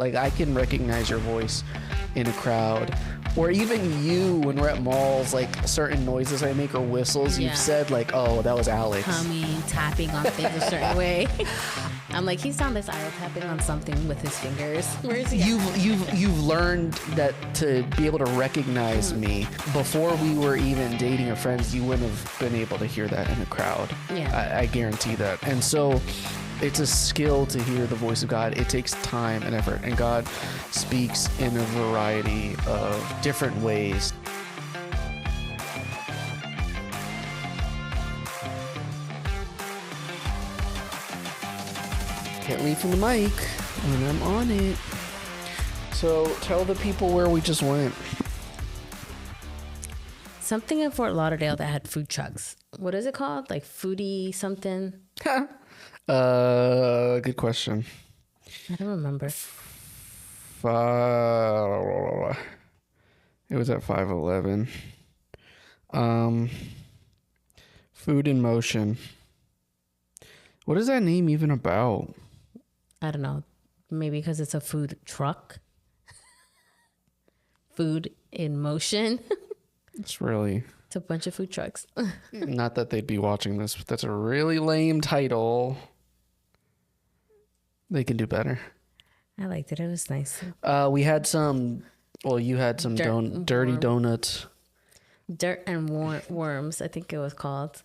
Like, I can recognize your voice in a crowd. Or even you, when we're at malls, like certain noises I make or whistles, you've said like, oh, that was Alex. Humming, tapping on things a certain way. I'm like, he's on this aisle tapping on something with his fingers. Where is he? You've learned that to be able to recognize me. Before we were even dating or friends, you wouldn't have been able to hear that in a crowd. Yeah. I guarantee that. And so it's a skill to hear the voice of God. It takes time and effort, and God speaks in a variety of different ways. Can't read from the mic when I'm on it. So tell the people where we just went. Something in Fort Lauderdale that had food trucks. What is it called? Like foodie something? Good question. I don't remember. It was at 511. Food in Motion. What is that name even about? I don't know. Maybe because it's a food truck. Food in Motion. It's really... It's a bunch of food trucks. Not that they'd be watching this, but that's a really lame title. They can do better. I liked it. It was nice. We had some... Well, you had some dirty donuts. Dirt and worms, I think it was called.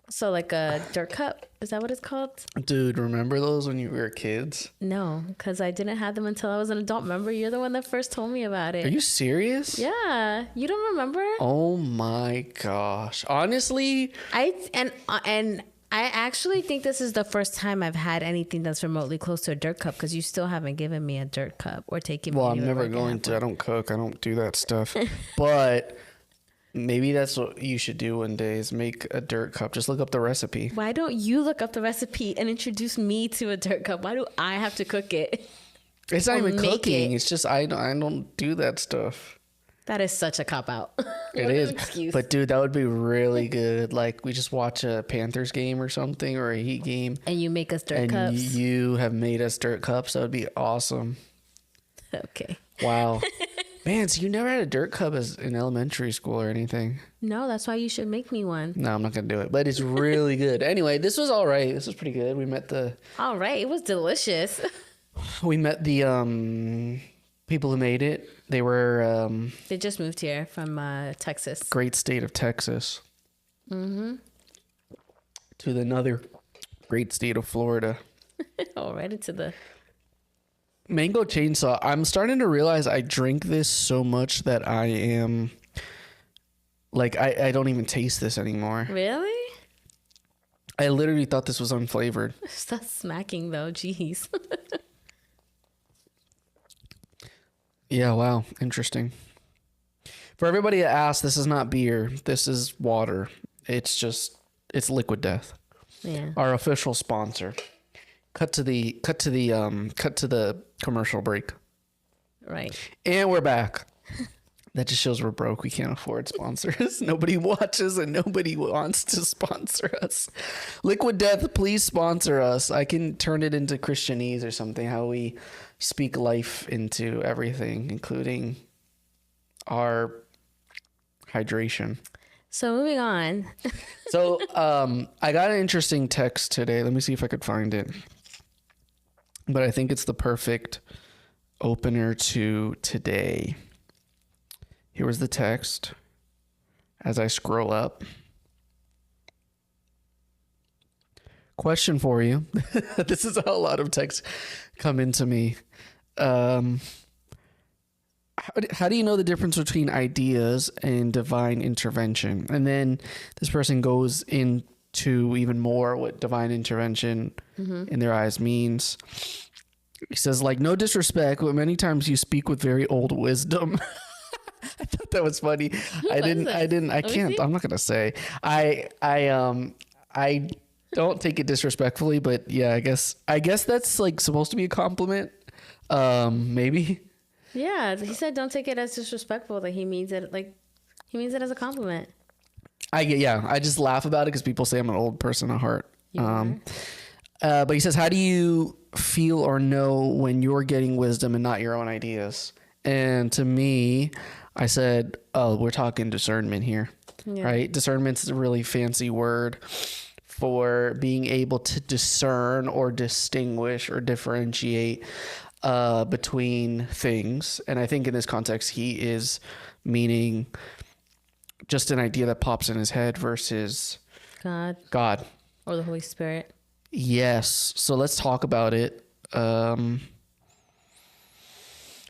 So like a dirt cup. Is that what it's called? Dude, remember those when you were kids? No, because I didn't have them until I was an adult. Remember, you're the one that first told me about it. Are you serious? Yeah. You don't remember? Oh my gosh. Honestly, And I actually think this is the first time I've had anything that's remotely close to a dirt cup, because you still haven't given me a dirt cup or taken me. Well, I'm never going to. I don't cook. I don't do that stuff. But maybe that's what you should do one day, is make a dirt cup. Just look up the recipe. Why don't you look up the recipe and introduce me to a dirt cup? Why do I have to cook it? It's not even cooking. It's just I don't do that stuff. That is such a cop-out. It is. But dude, that would be really good. Like, we just watch a Panthers game or something, or a Heat game. And you make us dirt cups. And you have made us dirt cups. That would be awesome. Okay. Wow. Man, so you never had a dirt cup in elementary school or anything? No, that's why you should make me one. No, I'm not going to do it. But it's really good. Anyway, this was all right. This was pretty good. We met the... All right. It was delicious. We met the people who made it. They were... they just moved here from Texas. Great state of Texas. Mm-hmm. To another great state of Florida. Oh, right into the... Mango chainsaw. I'm starting to realize I drink this so much that I am... Like, I don't even taste this anymore. Really? I literally thought this was unflavored. Stop smacking, though. Jeez. Yeah, wow. Interesting. For everybody that asks, this is not beer. This is water. It's Liquid Death. Yeah. Our official sponsor. Cut to the commercial break. Right. And we're back. That just shows we're broke. We can't afford sponsors. Nobody watches and nobody wants to sponsor us. Liquid Death, please sponsor us. I can turn it into Christianese or something, how we speak life into everything, including our hydration. So moving on. So I got an interesting text today. Let me see if I could find it. But I think it's the perfect opener to today. Here was the text as I scroll up. Question for you. This is how a lot of texts come into me. How do you know the difference between ideas and divine intervention? And then this person goes into even more what divine intervention in their eyes means. He says, like, no disrespect, but many times you speak with very old wisdom. I thought that was funny. I'm not going to say. I don't take it disrespectfully, but yeah, I guess that's like supposed to be a compliment. Maybe. Yeah, he said don't take it as disrespectful. That he means it as a compliment. I just laugh about it because people say I'm an old person at heart. But he says, how do you feel or know when you're getting wisdom and not your own ideas. And to me, I said, oh, we're talking discernment here, right? Discernment's a really fancy word for being able to discern or distinguish or differentiate between things. And I think in this context, he is meaning just an idea that pops in his head versus God. Or the Holy Spirit. Yes. So let's talk about it.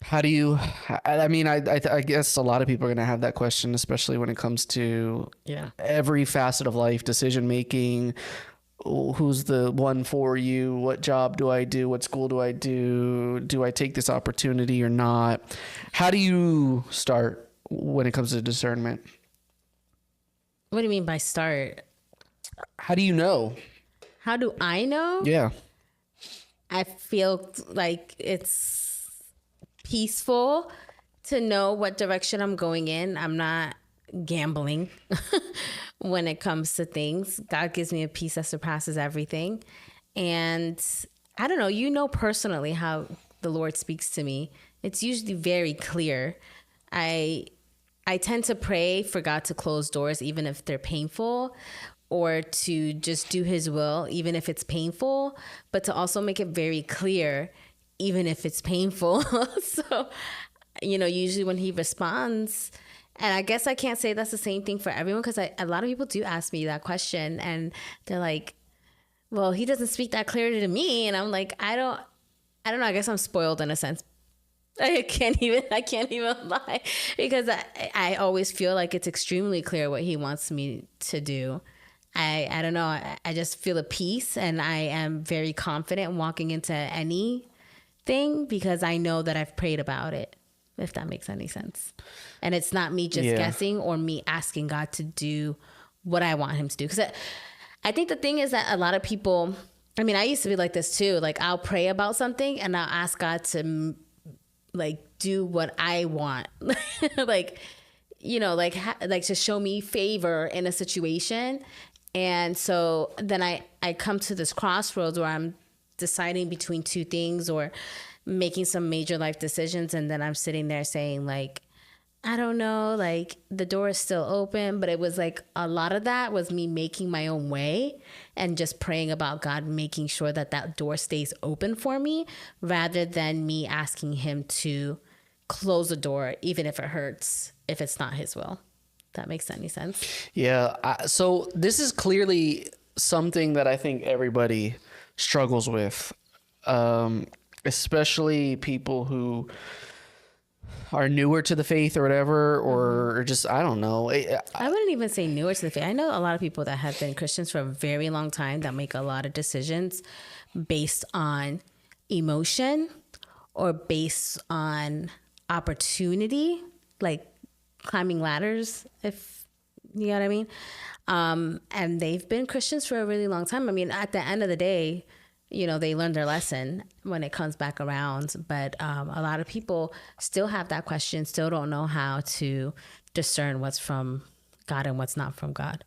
How do you, I mean, I guess a lot of people are going to have that question, especially when it comes to every facet of life, decision making. Who's the one for you? What job do I do? What school do I do? Do I take this opportunity or not? How do you start when it comes to discernment? What do you mean by start? How do you know? How do I know? Yeah. I feel like it's peaceful to know what direction I'm going in. I'm not gambling when it comes to things. God gives me a peace that surpasses everything. And I don't know, you know personally how the Lord speaks to me. It's usually very clear. I tend to pray for God to close doors, even if they're painful, or to just do his will, even if it's painful, but to also make it very clear, even if it's painful. So, you know, usually when he responds, and I guess I can't say that's the same thing for everyone, because a lot of people do ask me that question and they're like, well, he doesn't speak that clearly to me. And I'm like, I don't know. I guess I'm spoiled in a sense. I can't even lie, because I always feel like it's extremely clear what he wants me to do. I don't know. I just feel a peace, and I am very confident walking into anything because I know that I've prayed about it, if that makes any sense. And it's not me just guessing or me asking God to do what I want him to do. Because I think the thing is that a lot of people, I mean, I used to be like this too. Like, I'll pray about something and I'll ask God to like do what I want. Like, you know, like to show me favor in a situation. And so then I come to this crossroads where I'm deciding between two things or making some major life decisions. And then I'm sitting there saying like, I don't know, like the door is still open. But it was like a lot of that was me making my own way and just praying about God making sure that that door stays open for me, rather than me asking him to close the door, even if it hurts, if it's not his will. That makes any sense? Yeah. So this is clearly something that I think everybody struggles with, especially people who are newer to the faith or whatever, or just, I don't know. I wouldn't even say newer to the faith. I know a lot of people that have been Christians for a very long time that make a lot of decisions based on emotion or based on opportunity, like climbing ladders, if you know what I mean. And they've been Christians for a really long time. I mean, at the end of the day, you know, they learn their lesson when it comes back around. But a lot of people still have that question, still don't know how to discern what's from God and what's not from God.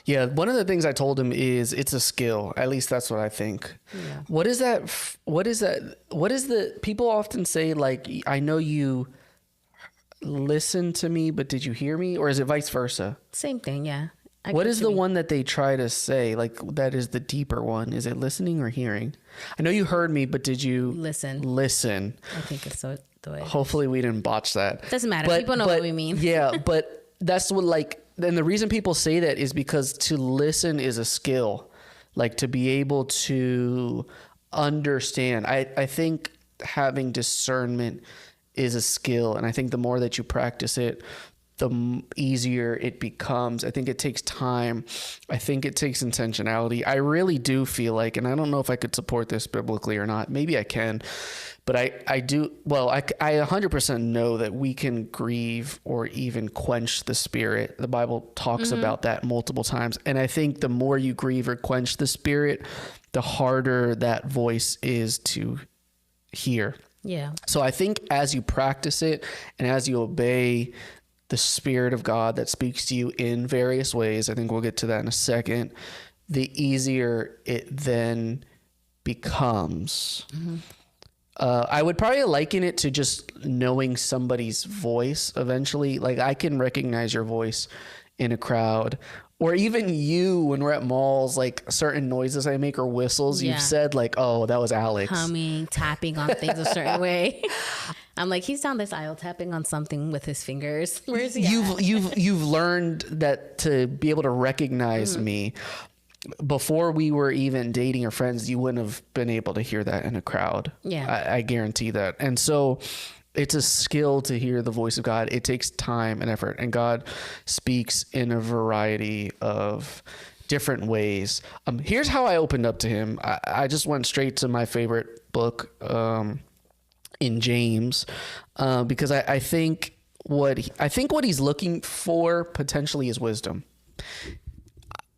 Yeah. One of the things I told him is it's a skill. At least that's what I think. Yeah. What is that? What is the, people often say, like, I know you listen to me, but did you hear me? Or is it vice versa? Same thing. Yeah. What is the one that they try to say, like, that is the deeper one? Is it listening or hearing? I know you heard me, but did you listen? I think it's the way. Hopefully we didn't botch that. Doesn't matter. People know what we mean. Yeah, but that's what, like, and the reason people say that is because to listen is a skill, like to be able to understand. I think having discernment is a skill, and I think the more that you practice it, the easier it becomes. I think it takes time. I think it takes intentionality. I really do feel like, and I don't know if I could support this biblically or not. Maybe I can, but I do. Well, I 100% know that we can grieve or even quench the spirit. The Bible talks about that multiple times. And I think the more you grieve or quench the spirit, the harder that voice is to hear. Yeah. So I think as you practice it and as you obey the Spirit of God that speaks to you in various ways, I think we'll get to that in a second, the easier it then becomes. I would probably liken it to just knowing somebody's voice eventually. Like I can recognize your voice in a crowd, or even you when we're at malls, like certain noises I make or whistles you've said, like, oh, that was Alex. Humming, tapping on things a certain way. I'm like, he's down this aisle tapping on something with his fingers. Where is he? You've learned that to be able to recognize me. Before we were even dating or friends, you wouldn't have been able to hear that in a crowd. Yeah. I guarantee that. And so it's a skill to hear the voice of God. It takes time and effort, and God speaks in a variety of different ways. Here's how I opened up to him. I just went straight to my favorite book, in James, because I think what he's looking for potentially is wisdom.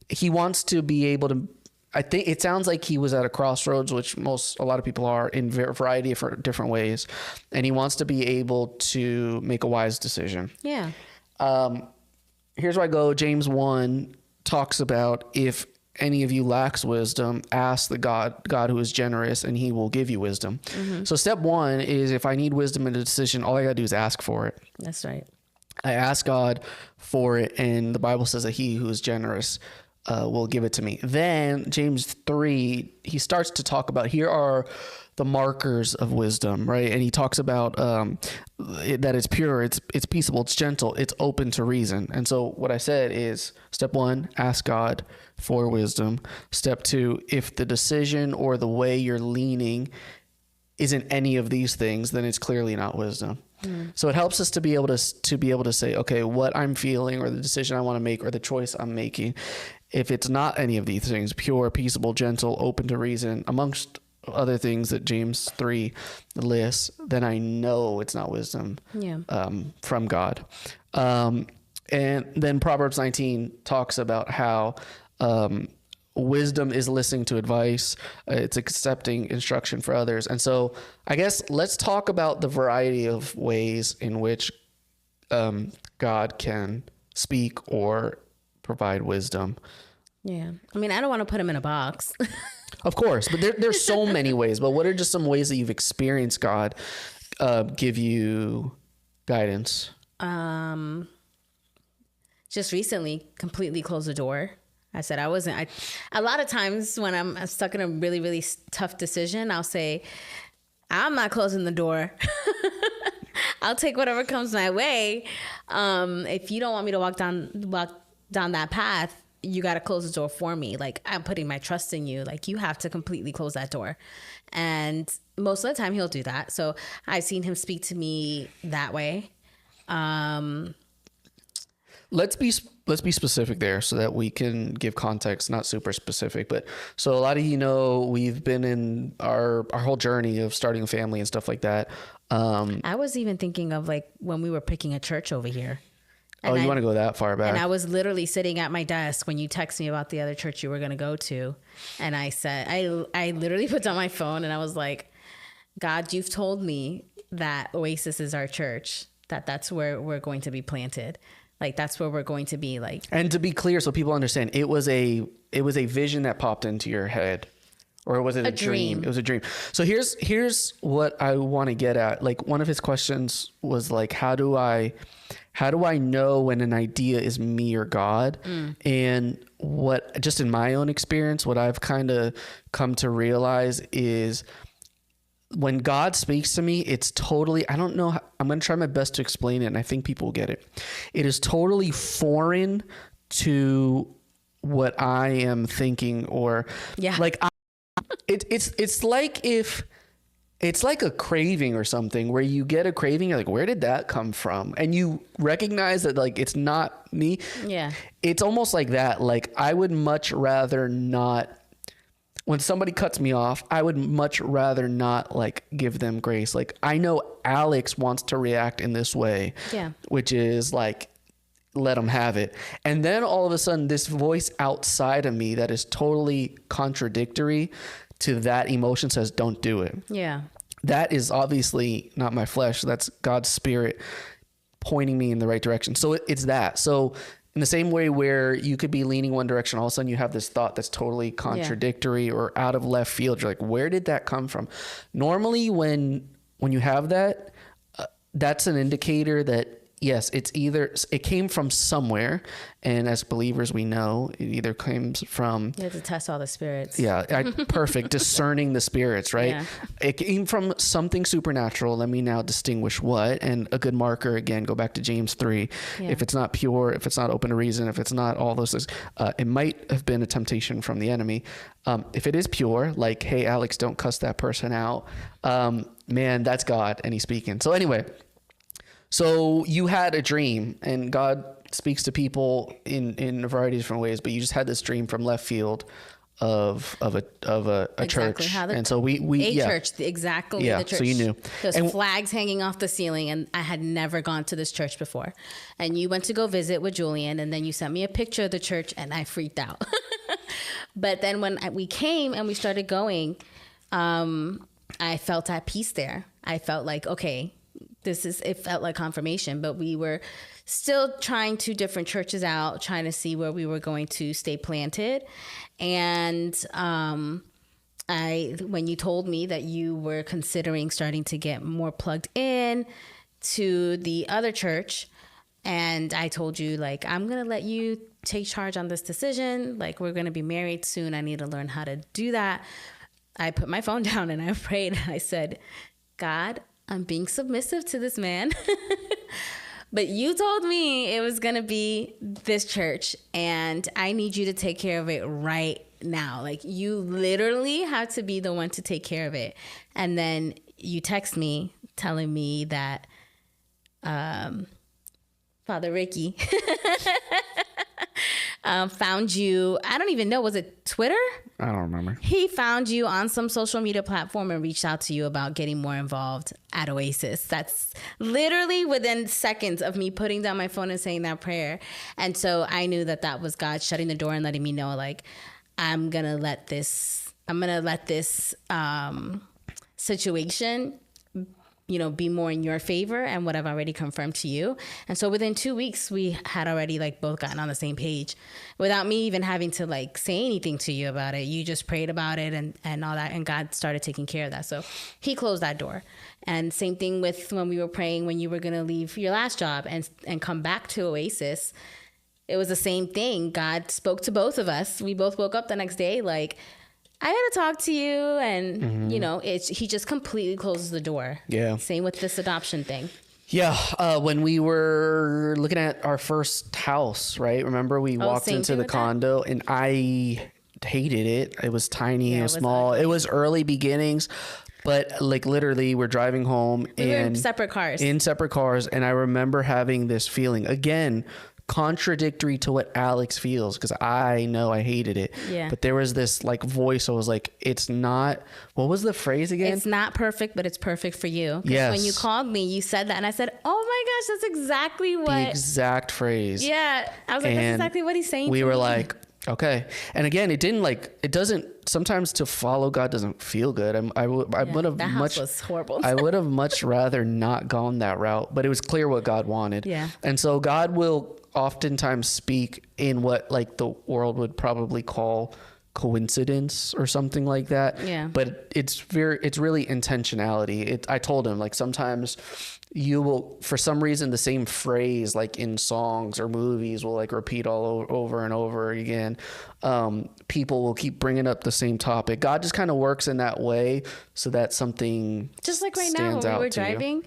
He wants to be able to, I think it sounds like he was at a crossroads, which a lot of people are, in a variety of different ways. And he wants to be able to make a wise decision. Yeah. Here's where I go. James 1 talks about, if any of you lacks wisdom, ask the God who is generous, and he will give you wisdom. So step 1 is, if I need wisdom in a decision, all I gotta do is ask for it. That's right. I ask God for it, and the Bible says that he who is generous will give it to me. Then James 3, he starts to talk about, here are the markers of wisdom, right? And he talks about that it's pure, it's peaceable, it's gentle, it's open to reason. And so what I said is, step 1, ask God for wisdom. Step 2, if the decision or the way you're leaning isn't any of these things, then it's clearly not wisdom. So it helps us to be able to say, okay, what I'm feeling, or the decision I want to make, or the choice I'm making, if it's not any of these things, pure, peaceable, gentle, open to reason, amongst other things that James 3 lists, then I know it's not wisdom from God. And then Proverbs 19 talks about how wisdom is listening to advice. It's accepting instruction for others. And so I guess let's talk about the variety of ways in which God can speak or provide wisdom. Yeah. I mean, I don't want to put him in a box. Of course, but there's so many ways. But what are just some ways that you've experienced God give you guidance? Just recently, completely closed the door. I said a lot of times when I'm stuck in a really, really tough decision, I'll say, I'm not closing the door. I'll take whatever comes my way. If you don't want me to walk down that path, you got to close the door for me. Like, I'm putting my trust in you. Like, you have to completely close that door. And most of the time he'll do that. So I've seen him speak to me that way. Let's be specific there so that we can give context, not super specific. But so a lot of we've been in our whole journey of starting a family and stuff like that. I was even thinking of like when we were picking a church over here. And you want to go that far back? And I was literally sitting at my desk when you texted me about the other church you were going to go to. And I said, I literally put down my phone and I was like, God, you've told me that Oasis is our church, that's where we're going to be planted. Like, that's where we're going to be. Like, and to be clear, so people understand, it was a vision that popped into your head, or was it a dream? It was a dream. So here's what I want to get at. Like, one of his questions was like, how do I know when an idea is me or God? And what, just in my own experience, what I've kind of come to realize is, when God speaks to me, it's totally, I don't know, I'm going to try my best to explain it, and I think people will get it. It is totally foreign to what I am thinking, or like, it's like a craving or something, where you get a craving, you're like, where did that come from? And you recognize that, like, it's not me. Yeah. It's almost like that. Like, I would much rather not, when somebody cuts me off, I would much rather not like give them grace. Like, I know Alex wants to react in this way, which is like, let him have it. And then all of a sudden, this voice outside of me that is totally contradictory to that emotion says, don't do it. Yeah. That is obviously not my flesh. That's God's spirit pointing me in the right direction. So it's that. So in the same way where you could be leaning one direction, all of a sudden you have this thought that's totally contradictory or out of left field. You're like, where did that come from? Normally when you have that, that's an indicator that, yes, it came from somewhere. And as believers, we know it either comes from... You have to test all the spirits. Yeah, perfect. Discerning the spirits, right? Yeah. It came from something supernatural. Let me now distinguish what. And a good marker, again, go back to James 3. Yeah. If it's not pure, if it's not open to reason, if it's not all those things, it might have been a temptation from the enemy. If it is pure, like, hey, Alex, don't cuss that person out. Man, that's God, and he's speaking. So anyway... So you had a dream, and God speaks to people in a variety of different ways, but you just had this dream from left field of a exactly church. And so we church, exactly the church. So you knew. There's flags hanging off the ceiling, and I had never gone to this church before. And you went to go visit with Julian, and then you sent me a picture of the church, and I freaked out. But then when we came and we started going, I felt at peace there. I felt like, okay, it felt like confirmation, but we were still trying 2 different churches out, trying to see where we were going to stay planted. And when you told me that you were considering starting to get more plugged in to the other church, and I told you, like, I'm going to let you take charge on this decision. Like, we're going to be married soon. I need to learn how to do that. I put my phone down and I prayed. I said, God, I'm being submissive to this man. But you told me it was going to be this church, and I need you to take care of it right now. Like, you literally have to be the one to take care of it. And then you text me telling me that Father Ricky found you. I don't even know. Was it Twitter? I don't remember. He found you on some social media platform and reached out to you about getting more involved at Oasis. That's literally within seconds of me putting down my phone and saying that prayer. And so I knew that was God shutting the door and letting me know, like, I'm going to let this situation, be more in your favor and what I've already confirmed to you. And so within 2 weeks, we had already both gotten on the same page without me even having to say anything to you about it. You just prayed about it and all that. And God started taking care of that. So he closed that door. And same thing with when we were praying, when you were going to leave your last job and come back to Oasis. It was the same thing. God spoke to both of us. We both woke up the next day I got to talk to you. And, he just completely closes the door. Yeah. Same with this adoption thing. Yeah. When we were looking at our first house, right? Remember we walked into the condo and I hated it. It was tiny. It was small. Ugly. It was early beginnings. But literally we're driving home we were in separate cars. And I remember having this feeling, again, contradictory to what Alex feels, because I know I hated it. Yeah. But there was this voice. I was like, it's not, what was the phrase again? It's not perfect, but it's perfect for you. Yes. When you called me, you said that. And I said, oh my gosh, that's exactly what. The exact phrase. Yeah. I was like, that's exactly what he's saying. We were like, okay. And again, it doesn't, sometimes to follow God doesn't feel good. I would have that house was horrible. I would have much rather not gone that route, but it was clear what God wanted. Yeah. And so God will oftentimes speak in what the world would probably call coincidence or something like that. Yeah. But it's really intentionality. I told him sometimes you will, for some reason, the same phrase in songs or movies will repeat all over and over again. People will keep bringing up the same topic. God just kind of works in that way so that something just like right now when we were driving.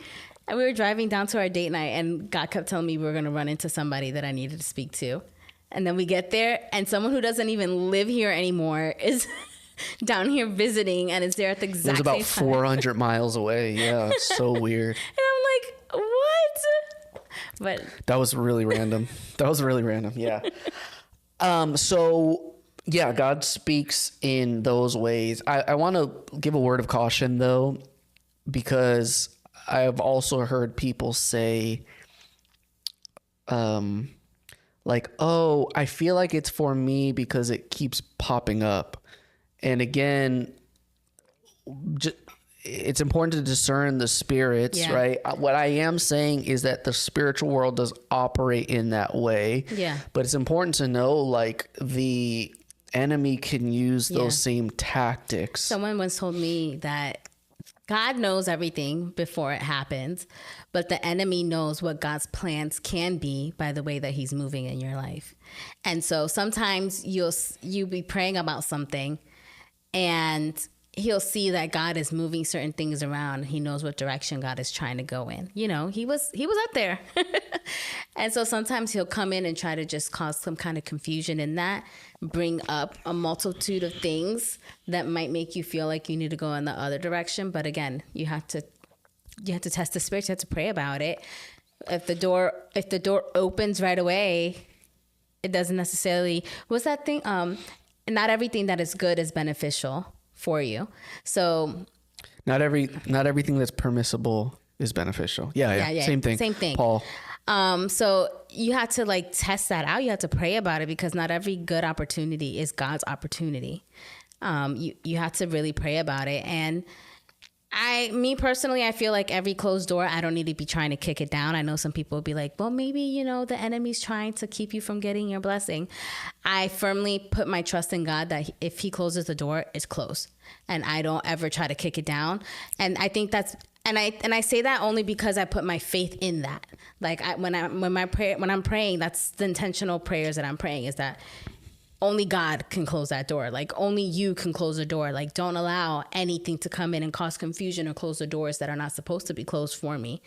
And we were driving down to our date night, and God kept telling me we were going to run into somebody that I needed to speak to. And then we get there, and someone who doesn't even live here anymore is down here visiting, and is there at the exact same time. It was about 400 miles away. Yeah, it's so weird. And I'm like, what? But that was really random. Yeah. So yeah, God speaks in those ways. I want to give a word of caution though, because I've also heard people say, oh, I feel like it's for me because it keeps popping up. And again, it's important to discern the spirits, Yeah. right? What I am saying is that the spiritual world does operate in that way. Yeah. But it's important to know, like, the enemy can use those same tactics. Someone once told me that God knows everything before it happens, but the enemy knows what God's plans can be by the way that he's moving in your life. And so sometimes you'll be praying about something and he'll see that God is moving certain things around. He knows what direction God is trying to go in. You know, he was up there. And so sometimes he'll come in and try to just cause some kind of confusion in that, bring up a multitude of things that might make you feel like you need to go in the other direction. But again, you have to test the spirit. You have to pray about it. If the door opens right away, it doesn't necessarily, what's that thing? Not everything that is good is beneficial for you. So not everything that's permissible is beneficial. Yeah. Same thing. Paul. So you have to like test that out. You have to pray about it because not every good opportunity is God's opportunity. You have to really pray about it. And me personally, I feel like every closed door, I don't need to be trying to kick it down. I know some people will be like, well, maybe, you know, the enemy's trying to keep you from getting your blessing. I firmly put my trust in God that if he closes the door, it's closed. And I don't ever try to kick it down. And I think that's, and I say that only because I put my faith in that. Like when I'm praying, that's the intentional prayers that I'm praying, is that only God can close that door. Like only you can close the door. Like don't allow anything to come in and cause confusion or close the doors that are not supposed to be closed for me.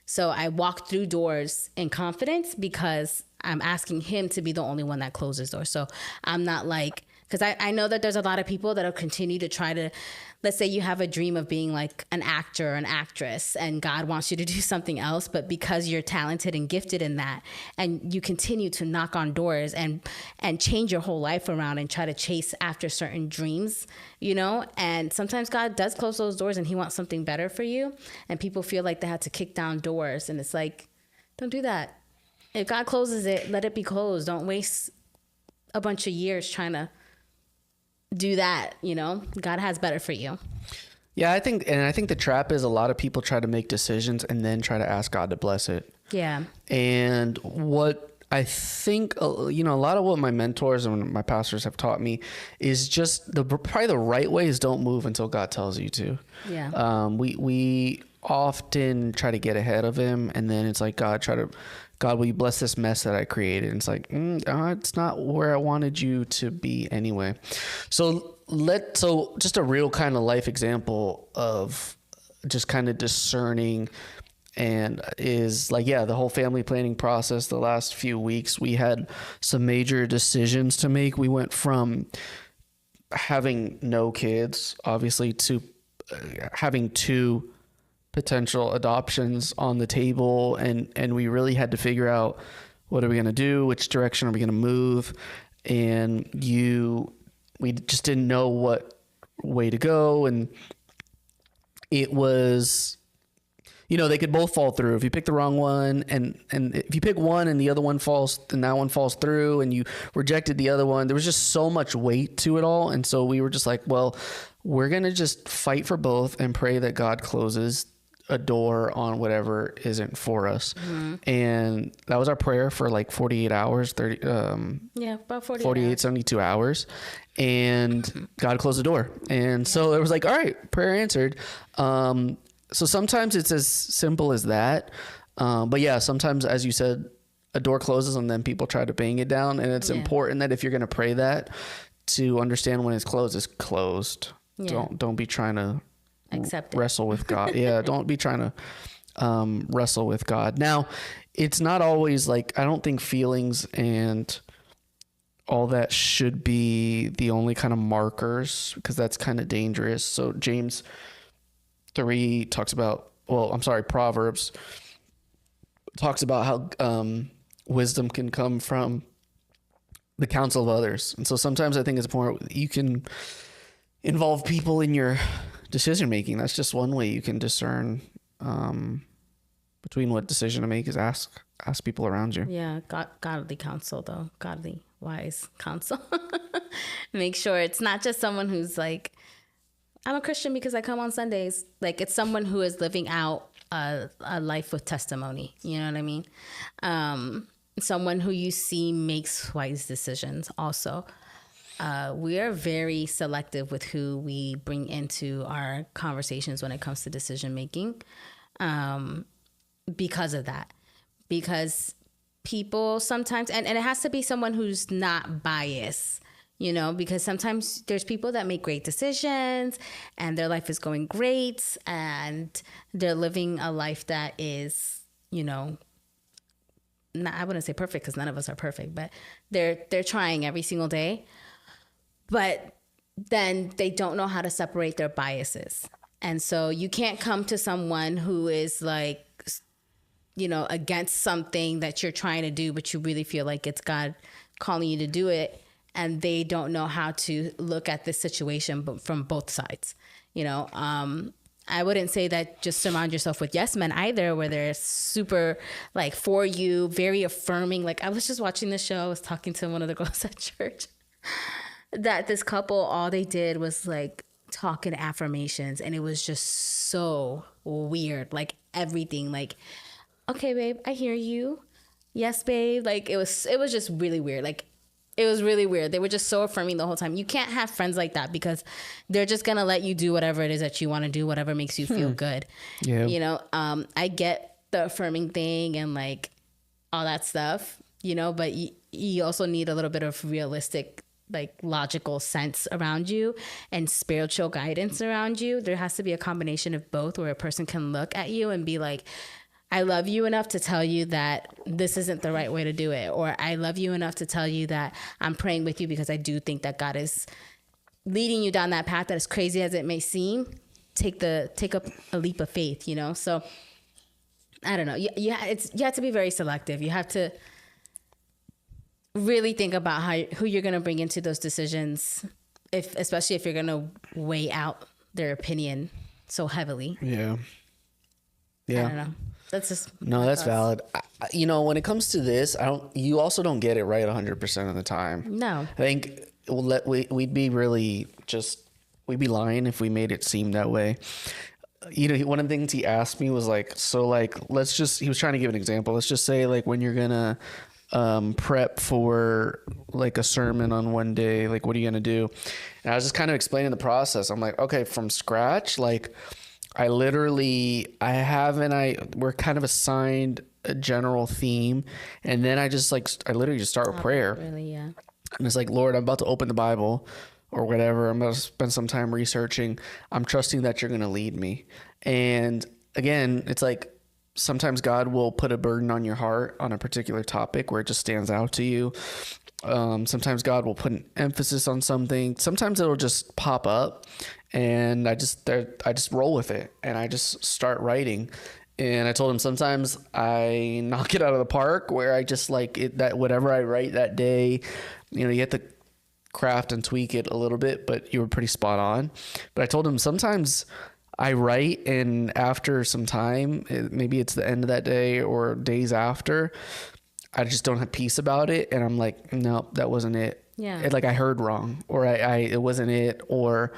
So I walk through doors in confidence because I'm asking him to be the only one that closes doors. So I'm not like, because I know that there's a lot of people that'll continue to try to, let's say you have a dream of being like an actor or an actress and God wants you to do something else, but because you're talented and gifted in that and you continue to knock on doors and change your whole life around and try to chase after certain dreams, you know, and sometimes God does close those doors and he wants something better for you. And people feel like they have to kick down doors, and it's like, don't do that. If God closes it, let it be closed. Don't waste a bunch of years trying to do that. You know, God has better for you. Yeah, I think the trap is a lot of people try to make decisions and then try to ask God to bless it. Yeah. And what I think, you know, a lot of what my mentors and my pastors have taught me is just probably the right way is don't move until God tells you to. Yeah. We often try to get ahead of him, and then it's like, God, will you bless this mess that I created? And it's like, it's not where I wanted you to be anyway. So just a real kind of life example of just kind of discerning, and is like, the whole family planning process. The last few weeks, we had some major decisions to make. We went from having no kids, obviously, to having two potential adoptions on the table, and we really had to figure out, what are we going to do, which direction are we going to move, and we just didn't know what way to go. And it was, you know, they could both fall through if you pick the wrong one, and if you pick one and the other one falls, and that one falls through and you rejected the other one, there was just so much weight to it all. And so we were just like, well, we're going to just fight for both and pray that God closes a door on whatever isn't for us. Mm-hmm. And that was our prayer for like 48 hours, about 48, 72 hours. And God closed the door. And so it was like, all right, prayer answered. So sometimes it's as simple as that. But yeah, sometimes, as you said, a door closes and then people try to bang it down. And it's important that if you're going to pray that, to understand when it's closed. Yeah. Don't be trying to wrestle with God. Yeah, don't be trying to wrestle with God. Now, it's not always like, I don't think feelings and all that should be the only kind of markers, because that's kind of dangerous. So James 3 talks about, Proverbs talks about how wisdom can come from the counsel of others. And so sometimes I think it's important, you can involve people in your decision making. That's just one way you can discern between what decision to make, is ask people around you. Yeah, godly counsel, though. Godly, wise counsel. Make sure it's not just someone who's like, I'm a Christian because I come on Sundays. Like, it's someone who is living out a life with testimony. You know what I mean? Someone who you see makes wise decisions also. We are very selective with who we bring into our conversations when it comes to decision making, because of that. Because people sometimes, and it has to be someone who's not biased, you know, because sometimes there's people that make great decisions and their life is going great and they're living a life that is, you know, not, I wouldn't say perfect because none of us are perfect, but they're trying every single day. But then they don't know how to separate their biases. And so you can't come to someone who is like, you know, against something that you're trying to do, but you really feel like it's God calling you to do it. And they don't know how to look at this situation from both sides. You know, I wouldn't say that just surround yourself with yes men either, where they're super like for you, very affirming. Like, I was just watching the show. I was talking to one of the girls at church that this couple, all they did was like talk in affirmations. And it was just so weird. Like everything, like, okay, babe, I hear you. Yes, babe. Like it was just really weird. Like it was really weird. They were just so affirming the whole time. You can't have friends like that because they're just going to let you do whatever it is that you want to do, whatever makes you feel good. Yeah. You know, I get the affirming thing and like all that stuff, you know, but you also need a little bit of realistic, like logical sense around you and spiritual guidance around you. There has to be a combination of both where a person can look at you and be like, I love you enough to tell you that this isn't the right way to do it. Or I love you enough to tell you that I'm praying with you because I do think that God is leading you down that path that as crazy as it may seem, take up a leap of faith, you know? So I don't know. You have to be very selective. You have to really think about who you're going to bring into those decisions, especially if you're going to weigh out their opinion so heavily. Yeah. I don't know. That's valid. You know, when it comes to this, you also don't get it right 100% of the time. No. I think we'd be lying if we made it seem that way. You know, one of the things he asked me was like, so like, he was trying to give an example. Let's just say like when you're going to prep for like a sermon on one day, like what are you going to do? And I was just kind of explaining the process. I'm like, okay, from scratch, like we're kind of assigned a general theme. And then I literally just start with prayer. Really, yeah. And it's like, Lord, I'm about to open the Bible or whatever. I'm going to spend some time researching. I'm trusting that you're going to lead me. And again, it's like, sometimes God will put a burden on your heart on a particular topic where it just stands out to you. Sometimes God will put an emphasis on something. Sometimes it'll just pop up and I just roll with it and I just start writing. And I told him sometimes I knock it out of the park where I just like it, that whatever I write that day, you know, you have to craft and tweak it a little bit, but you were pretty spot on. But I told him sometimes I write and after some time, maybe it's the end of that day or days after, I just don't have peace about it. And I'm like, no, that wasn't it. Yeah. Like I heard wrong or it wasn't it, or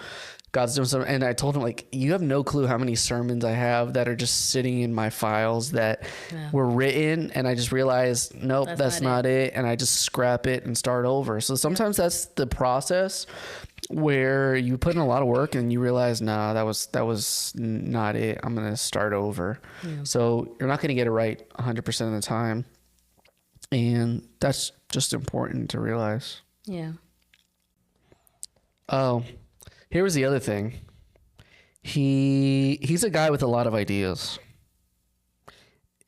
God's doing something. And I told him like, you have no clue how many sermons I have that are just sitting in my files that were written. And I just realized, nope, that's not it. And I just scrap it and start over. So sometimes that's the process where you put in a lot of work and you realize, nah, that was not it. I'm going to start over. Yeah. So you're not going to get it right 100% of the time. And that's just important to realize. Yeah. Oh, here was the other thing. He's a guy with a lot of ideas.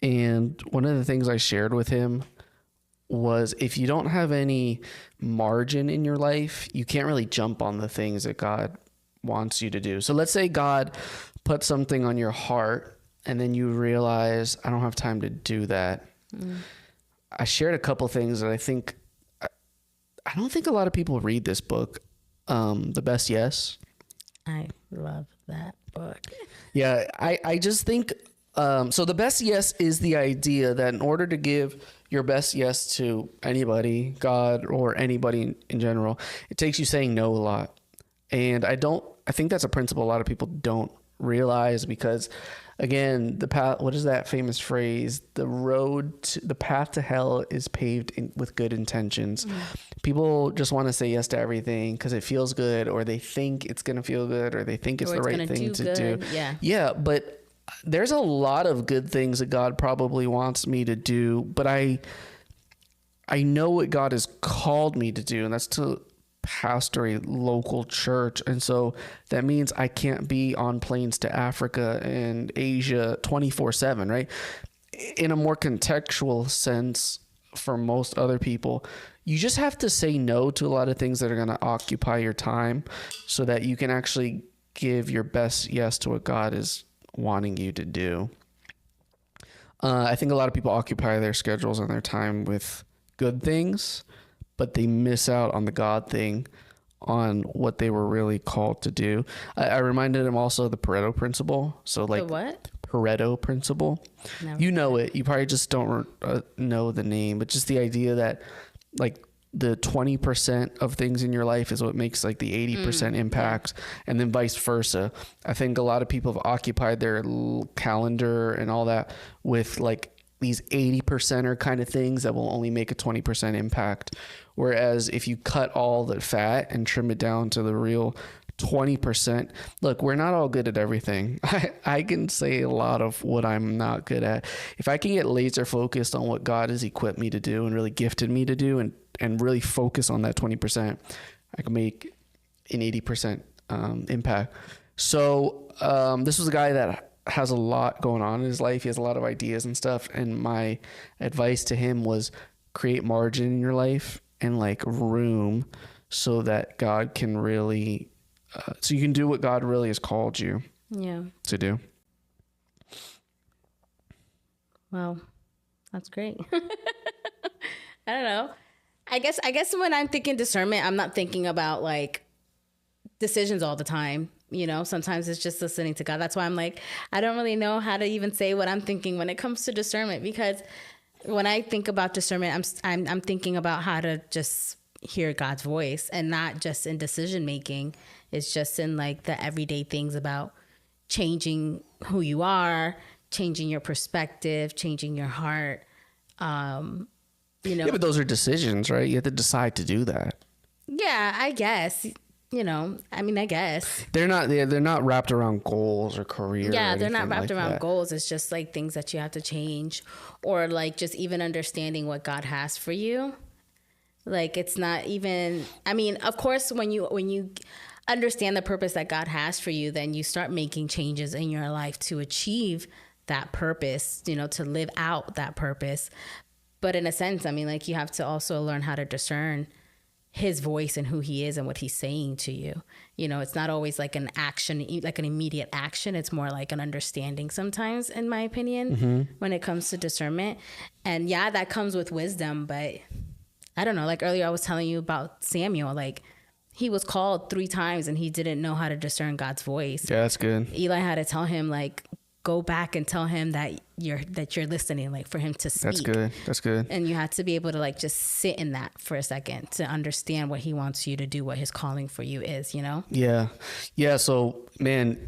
And one of the things I shared with him was if you don't have any margin in your life, you can't really jump on the things that God wants you to do. So let's say God put something on your heart and then you realize, I don't have time to do that. I shared a couple things that I don't think a lot of people read this book. The Best Yes. I love that book. Yeah, I just think, so the best yes is the idea that in order to give your best yes to anybody, God or anybody in general, it takes you saying no a lot. And I I think that's a principle a lot of people don't realize, because again, the path, what is that famous phrase? The path to hell is paved with good intentions. People just want to say yes to everything because it feels good, or they think it's going to feel good, or they think it's the right thing to do. Yeah. But there's a lot of good things that God probably wants me to do, but I know what God has called me to do, and that's to pastor a local church. And so that means I can't be on planes to Africa and Asia 24/7, right? In a more contextual sense, for most other people, you just have to say no to a lot of things that are going to occupy your time so that you can actually give your best yes to what God is wanting you to do. I think a lot of people occupy their schedules and their time with good things, but they miss out on the God thing, on what they were really called to do. I reminded him also of the Pareto principle. So like the what? Pareto principle. Never. You know it. You probably just don't know the name, but just the idea that like the 20% of things in your life is what makes like the 80% impact, and then vice versa. I think a lot of people have occupied their calendar and all that with like these 80%er kind of things that will only make a 20% impact. Whereas if you cut all the fat and trim it down to the real 20%, look, we're not all good at everything. I can say a lot of what I'm not good at. If I can get laser focused on what God has equipped me to do and really gifted me to do, and really focus on that 20%, I can make an 80% impact. So this was a guy that has a lot going on in his life. He has a lot of ideas and stuff. And my advice to him was create margin in your life and like room so that God can really, so you can do what God really has called you to do. Wow. That's great. I don't know. I guess when I'm thinking discernment, I'm not thinking about like decisions all the time. You know, sometimes it's just listening to God. That's why I'm like, I don't really know how to even say what I'm thinking when it comes to discernment, because when I think about discernment, I'm thinking about how to just hear God's voice, and not just in decision making. It's just in like the everyday things about changing who you are, changing your perspective, changing your heart. You know. Yeah, but those are decisions, right? You have to decide to do that. Yeah, I guess. You know, I mean, I guess they're not wrapped around goals or career. Yeah, they're not wrapped around goals. It's just like things that you have to change, or like just even understanding what God has for you. Like it's not even. I mean, of course, when you understand the purpose that God has for you, then you start making changes in your life to achieve that purpose. You know, to live out that purpose. But in a sense, I mean, like you have to also learn how to discern his voice and who he is and what he's saying to you. You know, it's not always like an action, like an immediate action. It's more like an understanding sometimes, in my opinion, when it comes to discernment. And yeah, that comes with wisdom, but I don't know. Like earlier I was telling you about Samuel, like he was called 3 times and he didn't know how to discern God's voice. Yeah, that's good. Eli had to tell him like, go back and tell him that you're listening, like for him to speak. That's good. And you have to be able to like just sit in that for a second to understand what he wants you to do, what his calling for you is, you know? Yeah. So man,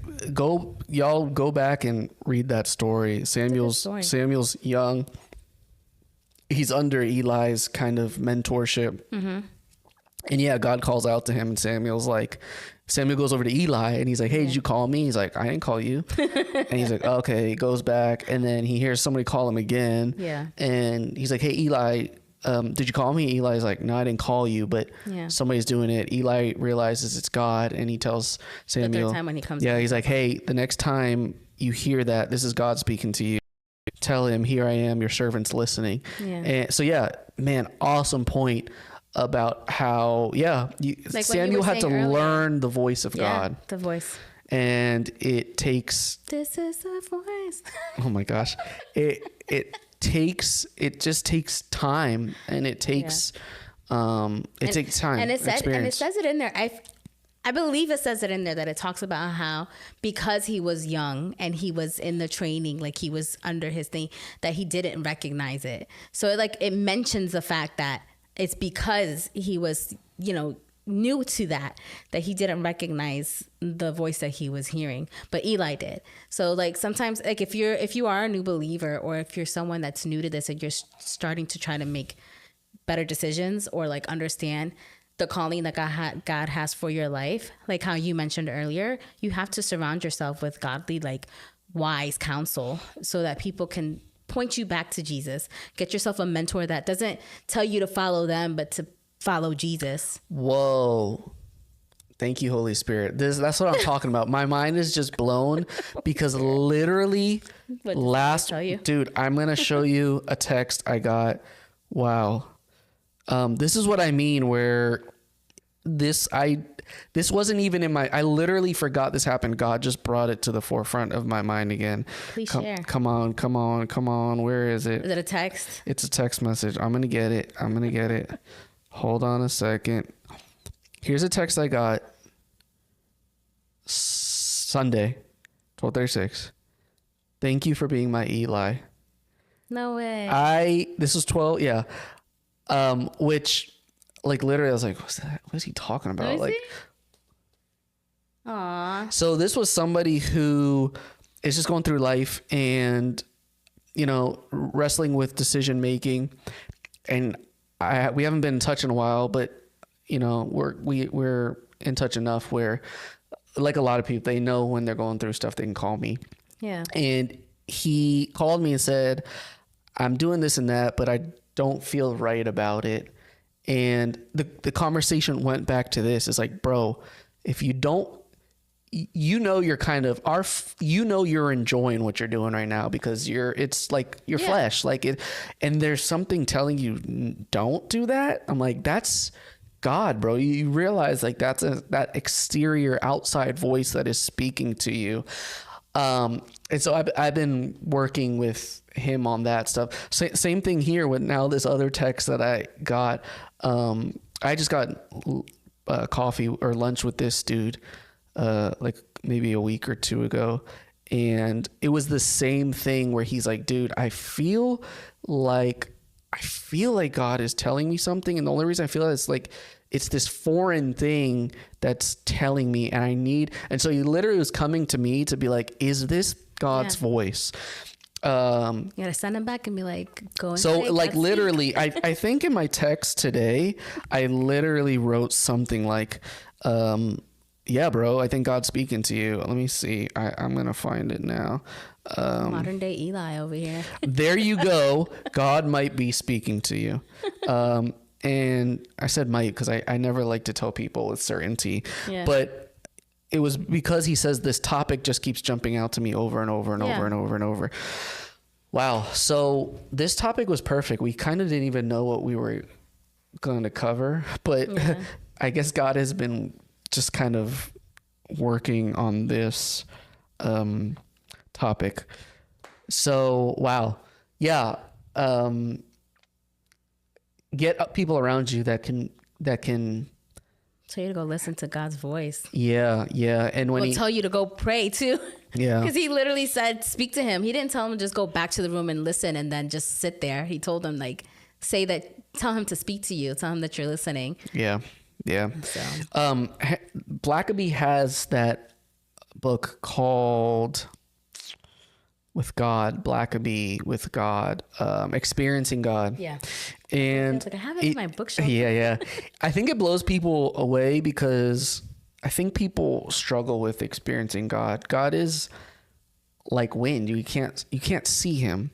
y'all go back and read that story. Samuel's young. He's under Eli's kind of mentorship. And yeah, God calls out to him, and Samuel goes over to Eli and he's like, hey, did you call me? He's like, I didn't call you. And he's like, okay. He goes back, and then he hears somebody call him again. Yeah. And he's like, hey, Eli, did you call me? Eli's like, no, I didn't call you, but somebody's doing it. Eli realizes it's God, and he tells Samuel, the third time when he comes he's like, hey, the next time you hear that, this is God speaking to you. Tell him, here I am, your servant's listening. And so, man, awesome point about how, like Samuel had to learn the voice of God. The voice. And it takes... This is a voice. Oh my gosh. It just takes time, and it takes time. And it says it in there. I believe it says it in there that it talks about how because he was young and he was in the training, like he was under his thing, that he didn't recognize it. So it mentions the fact that it's because he was, new to that he didn't recognize the voice that he was hearing, but Eli did. So like sometimes, like if you are a new believer, or if you're someone that's new to this and you're starting to try to make better decisions, or like understand the calling that God has for your life, like how you mentioned earlier, you have to surround yourself with godly, like wise counsel, so that people can point you back to Jesus. Get yourself a mentor that doesn't tell you to follow them, but to follow Jesus. Whoa. Thank you, Holy Spirit. That's what I'm talking about. My mind is just blown because literally dude, I'm going to show you a text I got. Wow. This is what I mean, where this wasn't even in my, I literally forgot this happened. God just brought it to the forefront of my mind again. Please share. Come on. Where is it? Is it a text? It's a text message. I'm going to get it. Hold on a second. Here's a text I got Sunday, 12:36. Thank you for being my Eli. No way. This was 12. Yeah. Which like literally I was like, what's that? What is he talking about? Like, aww. So this was somebody who is just going through life and, you know, wrestling with decision making, and we haven't been in touch in a while, but you know, we're in touch enough where, like a lot of people, they know when they're going through stuff, they can call me. Yeah. And he called me and said, I'm doing this and that, but I don't feel right about it. And the conversation went back to this. It's like, bro, if you don't, you know, you're kind of you know, you're enjoying what you're doing right now because it's like your flesh, like it, and there's something telling you don't do that. I'm like, that's God, bro. You realize like that's that exterior outside voice that is speaking to you. And so I've been working with him on that stuff. Same thing here with now this other text that I got. I just got coffee or lunch with this dude like maybe a week or two ago, and it was the same thing where he's like, dude, I feel like God is telling me something, and the only reason I feel that is like it's this foreign thing that's telling me, and so he literally was coming to me to be like, is this God's voice? You gotta send him back and be like, go and so like literally I think in my text today I literally wrote something like, yeah, bro, I think God's speaking to you. Let me see. I'm gonna find it now. Modern day Eli over here. There you go. God might be speaking to you. And I said might because I never like to tell people with certainty, but it was because he says this topic just keeps jumping out to me over and over and over and over and over. Wow. So this topic was perfect. We kind of didn't even know what we were going to cover, but I guess God has been just kind of working on this topic. So, wow. Yeah. Get people around you that can tell you to go listen to God's voice. Yeah. And when he'll tell you to go pray too. Yeah. Because he literally said, speak to him. He didn't tell him to just go back to the room and listen and then just sit there. He told him like, tell him to speak to you. Tell him that you're listening. Yeah. So. Blackaby has that book called With God, Blackaby with God, Experiencing God. Yeah. And I have it in my bookshelf. Yeah. I think it blows people away because I think people struggle with experiencing God. God is like wind. You can't see him.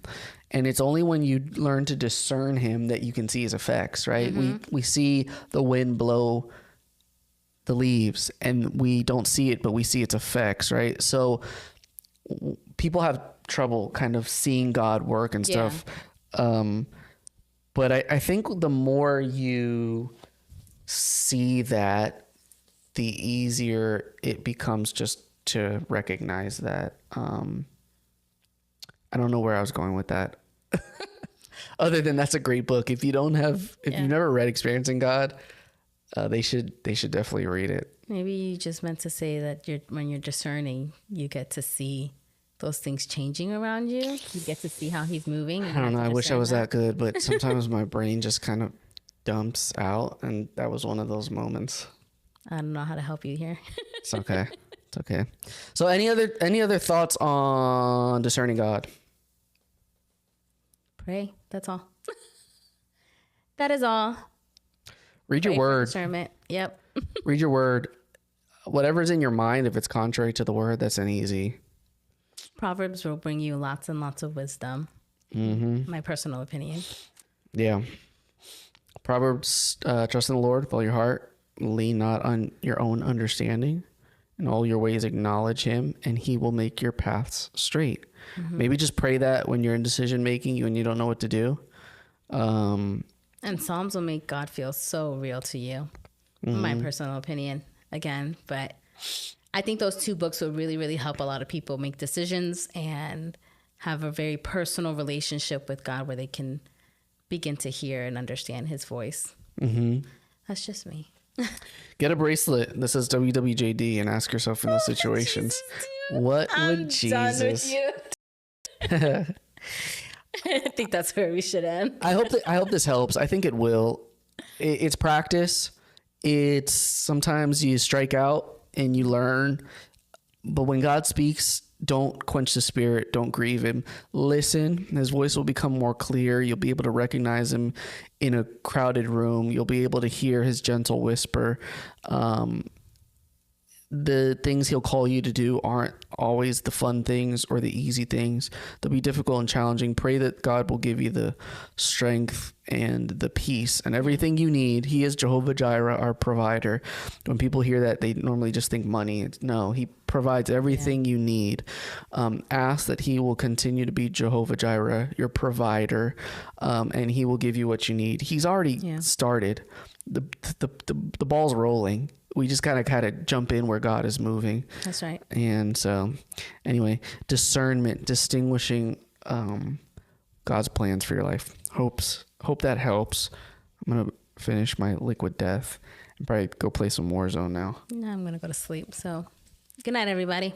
And it's only when you learn to discern him that you can see his effects, right? Mm-hmm. We see the wind blow the leaves and we don't see it, but we see its effects, right? So people have trouble kind of seeing God work and stuff. But I think the more you see that, the easier it becomes just to recognize that. I don't know where I was going with that. Other than that's a great book. If you've never read Experiencing God, they should definitely read it. Maybe you just meant to say that when you're discerning, you get to see those things changing around you. You get to see how he's moving. I don't know. I wish I was that good, but sometimes my brain just kind of dumps out, and that was one of those moments. I don't know how to help you here. It's okay. It's okay. So any other thoughts on discerning God? Pray. That's all. That is all. Read Pray your for word. discernment. Yep. Read your word. Whatever's in your mind, if it's contrary to the word, that's an easy. Proverbs will bring you lots and lots of wisdom. Mm-hmm. My personal opinion. Yeah. Proverbs, trust in the Lord with all your heart. Lean not on your own understanding. In all your ways acknowledge him, and he will make your paths straight. Mm-hmm. Maybe just pray that when you're in decision making and you don't know what to do. And Psalms will make God feel so real to you. Mm-hmm. My personal opinion, again. But I think those two books will really, really help a lot of people make decisions and have a very personal relationship with God where they can begin to hear and understand his voice. Mm-hmm. That's just me. Get a bracelet that says WWJD and ask yourself in those situations, what would Jesus? I think that's where we should end. I hope this helps. I think it will. It's practice. It's sometimes you strike out and you learn, but when God speaks, don't quench the spirit. Don't grieve him. Listen. His voice will become more clear. You'll be able to recognize him in a crowded room. You'll be able to hear his gentle whisper. The things he'll call you to do aren't always the fun things or the easy things. They'll be difficult and challenging. Pray that God will give you the strength and the peace and everything you need. He is Jehovah Jireh, our provider. When people hear that, they normally just think money. No, he provides everything you need. Ask that he will continue to be Jehovah Jireh, your provider, and he will give you what you need. He's already started. The ball's rolling. We just gotta jump in where God is moving. That's right. And so anyway, discernment, distinguishing God's plans for your life. Hope that helps. I'm gonna finish my liquid death and probably go play some Warzone now. I'm gonna go to sleep. So good night, everybody.